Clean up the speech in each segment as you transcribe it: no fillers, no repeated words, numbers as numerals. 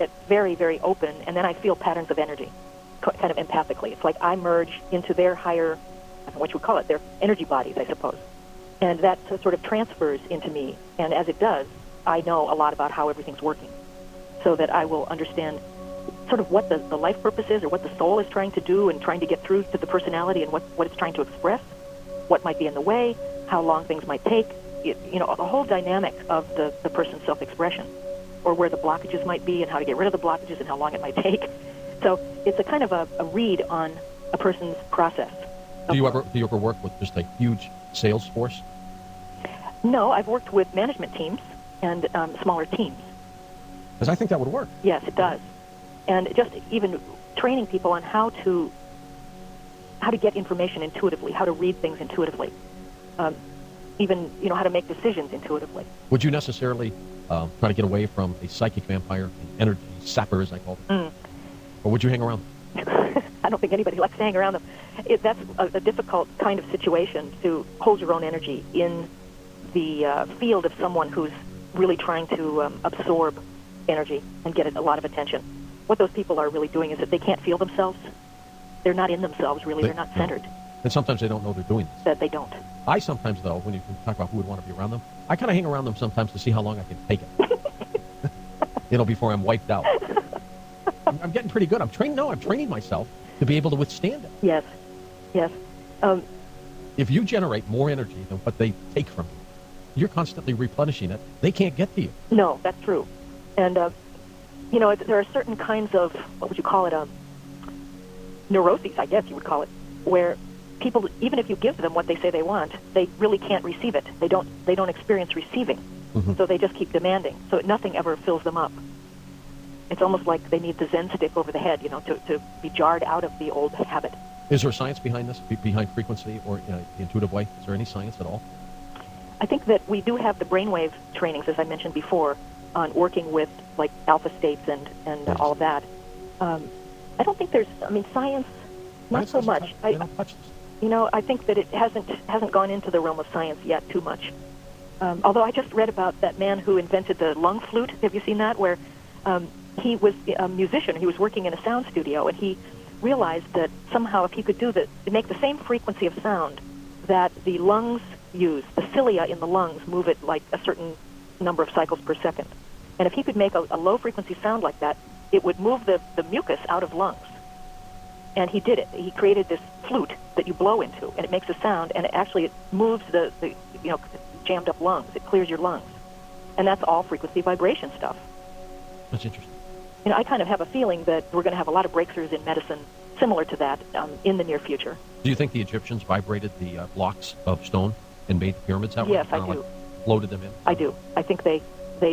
it's very, very open, and then I feel patterns of energy, kind of empathically. It's like I merge into their higher, I don't know what you would call it, their energy bodies, I suppose. And that sort of transfers into me, and as it does, I know a lot about how everything's working, so that I will understand sort of what the life purpose is, or what the soul is trying to do and trying to get through to the personality, and what it's trying to express, what might be in the way, how long things might take, the whole dynamic of the person's self-expression, or where the blockages might be and how to get rid of the blockages and how long it might take. So it's a kind of a read on a person's process. Do you ever work with just a huge sales force? No, I've worked with management teams and smaller teams. Because I think that would work. Yes, it does. And just even training people on how to get information intuitively, how to read things intuitively, even how to make decisions intuitively. Would you necessarily try to get away from a psychic vampire, an energy sapper, as I call it? Or would you hang around them? I don't think anybody likes to hang around them. That's a difficult kind of situation, to hold your own energy in the field of someone who's really trying to absorb energy and get a lot of attention. What those people are really doing is that they can't feel themselves. They're not in themselves, really. They're not centered. And sometimes they don't know they're doing this. That they don't. I sometimes, though, when you talk about who would want to be around them, I kind of hang around them sometimes to see how long I can take it. Before I'm wiped out. I'm getting pretty good. I'm training myself to be able to withstand it. Yes. If you generate more energy than what they take from you, you're constantly replenishing it. They can't get to you. No, that's true. And, there are certain kinds of, what would you call it, neuroses, I guess you would call it, where people, even if you give them what they say they want, they really can't receive it. They don't experience receiving. So they just keep demanding. So nothing ever fills them up. It's almost like they need the Zen stick over the head, to be jarred out of the old habit. Is there science behind this, behind frequency or the intuitive way? Is there any science at all? I think that we do have the brainwave trainings, as I mentioned before, on working with, like, alpha states and all of that. I don't think there's, science, not so much. They don't touch this. I think that it hasn't gone into the realm of science yet too much. Although I just read about that man who invented the lung flute. Have you seen that? Where he was a musician. He was working in a sound studio, and he realized that somehow if he could make the same frequency of sound that the lungs use, the cilia in the lungs move it like a certain number of cycles per second. And if he could make a low-frequency sound like that, it would move the mucus out of lungs. And he did it. He created this flute that you blow into, and it makes a sound, and it moves the jammed up lungs. It clears your lungs. And that's all frequency vibration stuff. That's interesting. I kind of have a feeling that we're going to have a lot of breakthroughs in medicine similar to that in the near future. Do you think the Egyptians vibrated the blocks of stone and made the pyramids that way? Yes, I do. Floated them in? I do. I think they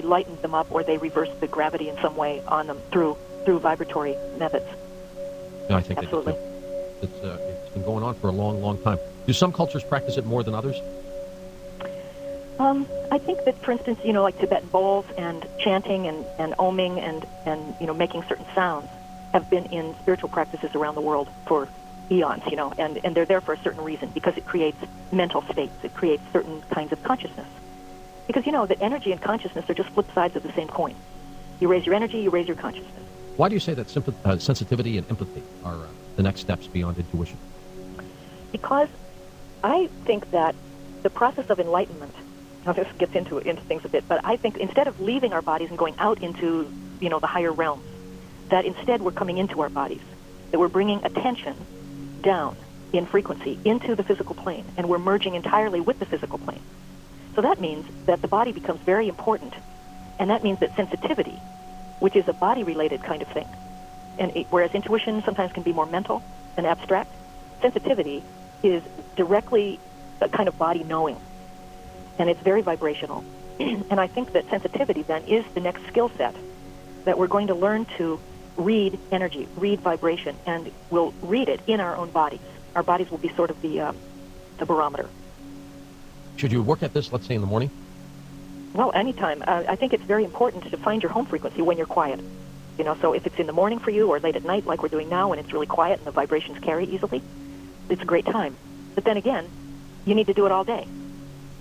lightened them up, or they reversed the gravity in some way on them through vibratory methods. Yeah, I think absolutely. They did too. It's been going on for a long, long time. Do some cultures practice it more than others? I think that, for instance, like Tibetan bowls and chanting and oming and making certain sounds have been in spiritual practices around the world for eons, and they're there for a certain reason, because it creates mental states. It creates certain kinds of consciousness. Because, that energy and consciousness are just flip sides of the same coin. You raise your energy, you raise your consciousness. Why do you say that sensitivity and empathy are the next steps beyond intuition? Because I think that the process of enlightenment, now this gets into things a bit, but I think instead of leaving our bodies and going out into, the higher realms, that instead we're coming into our bodies, that we're bringing attention down in frequency into the physical plane, and we're merging entirely with the physical plane. So that means that the body becomes very important, and that means that sensitivity, which is a body-related kind of thing, whereas intuition sometimes can be more mental and abstract, sensitivity is directly a kind of body knowing, and it's very vibrational. And I think that sensitivity then is the next skill set, that we're going to learn to read energy, read vibration, and we'll read it in our own bodies. Our bodies will be sort of the barometer. Should you work at this, let's say, in the morning? Well, anytime. I think it's very important to find your home frequency when you're quiet. So if it's in the morning for you or late at night like we're doing now, and it's really quiet and the vibrations carry easily, it's a great time. But then again, you need to do it all day.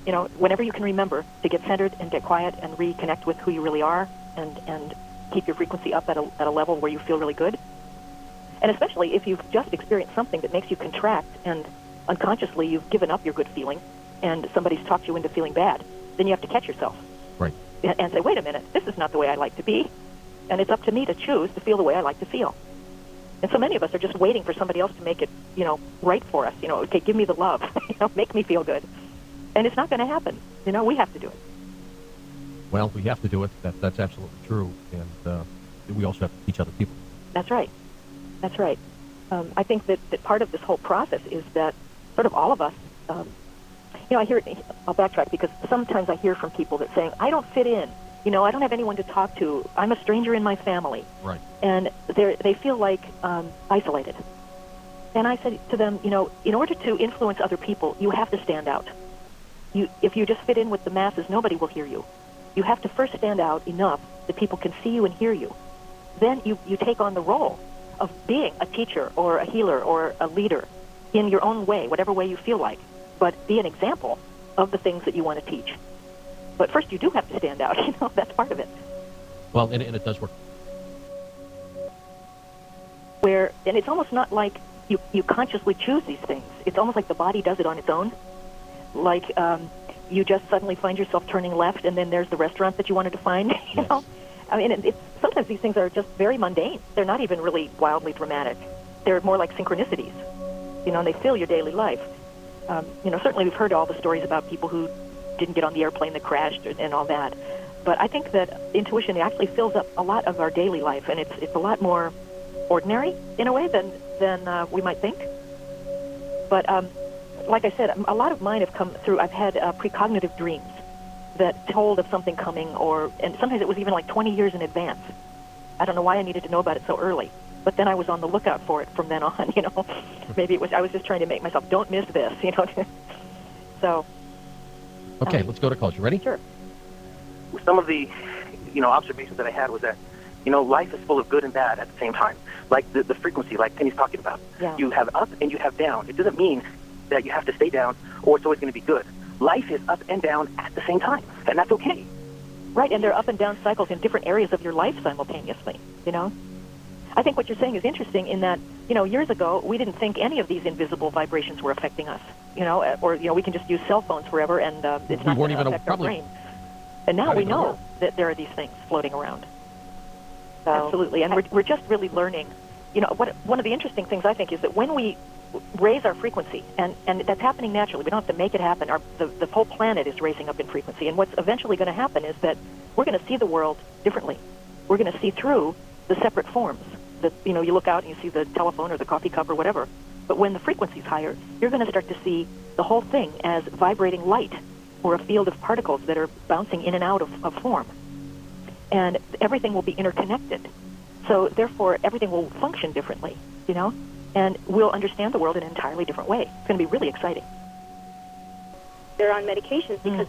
Whenever you can remember to get centered and get quiet and reconnect with who you really are and keep your frequency up at a level where you feel really good. And especially if you've just experienced something that makes you contract and unconsciously you've given up your good feeling and somebody's talked you into feeling bad, then you have to catch yourself. Right. And say, wait a minute, this is not the way I like to be. And it's up to me to choose to feel the way I like to feel. And so many of us are just waiting for somebody else to make it, right for us. Okay, give me the love. Make me feel good. And it's not going to happen. We have to do it. Well, we have to do it. That's absolutely true. And we also have to teach other people. That's right. That's right. I think that part of this whole process is that sort of all of us, I hear it, I'll backtrack because sometimes I hear from people that saying, I don't fit in. I don't have anyone to talk to. I'm a stranger in my family. Right. And they feel like isolated. And I said to them, in order to influence other people, you have to stand out. If you just fit in with the masses, nobody will hear you. You have to first stand out enough that people can see you and hear you. Then you take on the role of being a teacher or a healer or a leader in your own way, whatever way you feel like. But be an example of the things that you want to teach. But first you do have to stand out, that's part of it. Well, and it does work. And it's almost not like you consciously choose these things. It's almost like the body does it on its own. Like you just suddenly find yourself turning left, and then there's the restaurant that you wanted to find, you know? I mean, sometimes these things are just very mundane. They're not even really wildly dramatic. They're more like synchronicities, and they fill your daily life. Certainly we've heard all the stories about people who didn't get on the airplane that crashed and all that. But I think that intuition actually fills up a lot of our daily life, and it's a lot more ordinary in a way than we might think. But like I said, a lot of mine have come through. I've had precognitive dreams that told of something coming, and sometimes it was even like 20 years in advance. I don't know why I needed to know about it so early, but then I was on the lookout for it from then on. Maybe I was just trying to make myself don't miss this. So. Okay, let's go to calls. You ready? Sure. Some of the, observations that I had was that, life is full of good and bad at the same time. Like the frequency, like Penny's talking about. Yeah. You have up and you have down. It doesn't mean that you have to stay down or it's always going to be good. Life is up and down at the same time, and that's okay. Right, and there are up and down cycles in different areas of your life simultaneously, I think what you're saying is interesting in that, years ago, we didn't think any of these invisible vibrations were affecting us, or we can just use cell phones forever and it's not going to affect our brain. And now we know that there are these things floating around. So, absolutely, and we're just really learning. One of the interesting things I think is that when we raise our frequency, and that's happening naturally, we don't have to make it happen. The whole planet is raising up in frequency, and what's eventually going to happen is that we're going to see the world differently. We're going to see through the separate forms. That you look out and you see the telephone or the coffee cup or whatever. But when the frequency's higher, you're going to start to see the whole thing as vibrating light or a field of particles that are bouncing in and out of form. And everything will be interconnected. So therefore, everything will function differently, and we'll understand the world in an entirely different way. It's going to be really exciting. They're on medications because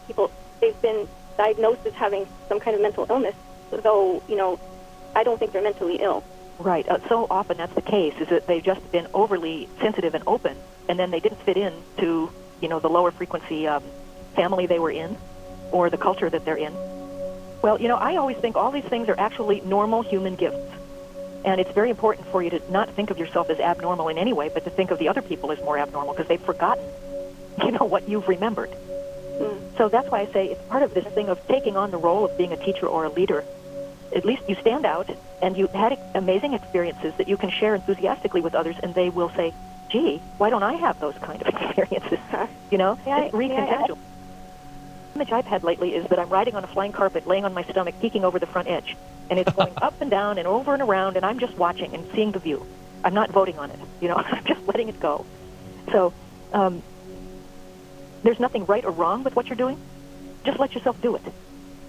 they've been diagnosed as having some kind of mental illness, though, I don't think they're mentally ill. Right. So often that's the case, is that they've just been overly sensitive and open, and then they didn't fit in to, the lower frequency family they were in or the culture that they're in. Well, I always think all these things are actually normal human gifts. And it's very important for you to not think of yourself as abnormal in any way, but to think of the other people as more abnormal because they've forgotten, what you've remembered. So that's why I say it's part of this thing of taking on the role of being a teacher or a leader. At least you stand out and you had amazing experiences that you can share enthusiastically with others, and they will say, gee, why don't I have those kind of experiences? It's recontextual. The image I've had lately is that I'm riding on a flying carpet, laying on my stomach, peeking over the front edge. And it's going up and down and over and around, and I'm just watching and seeing the view. I'm not voting on it, I'm just letting it go. So there's nothing right or wrong with what you're doing. Just let yourself do it.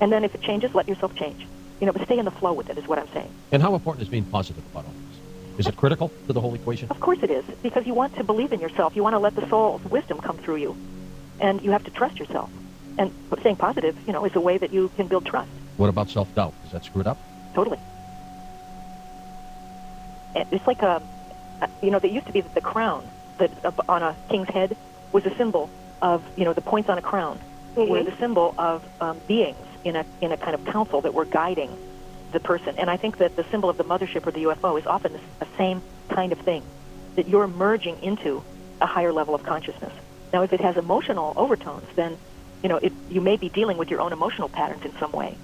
And then if it changes, let yourself change. But stay in the flow with it is what I'm saying. And how important is being positive about all this? Is it critical to the whole equation? Of course it is, because you want to believe in yourself. You want to let the soul's wisdom come through you. And you have to trust yourself. And staying positive, is a way that you can build trust. What about self-doubt? Is that screwed up? Totally. It's like they used to be that the crown that on a king's head was a symbol of, the points on a crown were the symbol of beings in a kind of council that were guiding the person. And I think that the symbol of the mothership or the UFO is often the same kind of thing, that you're merging into a higher level of consciousness. Now, if it has emotional overtones, then you may be dealing with your own emotional patterns in some way.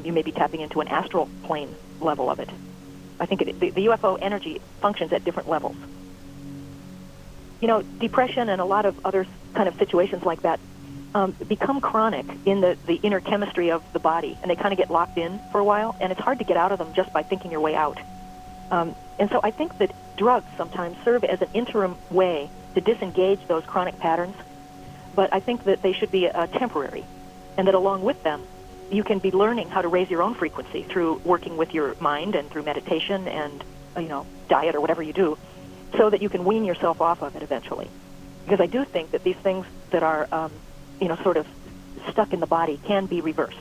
You may be tapping into an astral plane level of it. I think the UFO energy functions at different levels. Depression and a lot of other kind of situations like that become chronic in the inner chemistry of the body, and they kind of get locked in for a while, and it's hard to get out of them just by thinking your way out. And so I think that drugs sometimes serve as an interim way to disengage those chronic patterns, but I think that they should be temporary, and that along with them, you can be learning how to raise your own frequency through working with your mind and through meditation and, diet or whatever you do, so that you can wean yourself off of it eventually. Because I do think that these things that are, sort of stuck in the body can be reversed.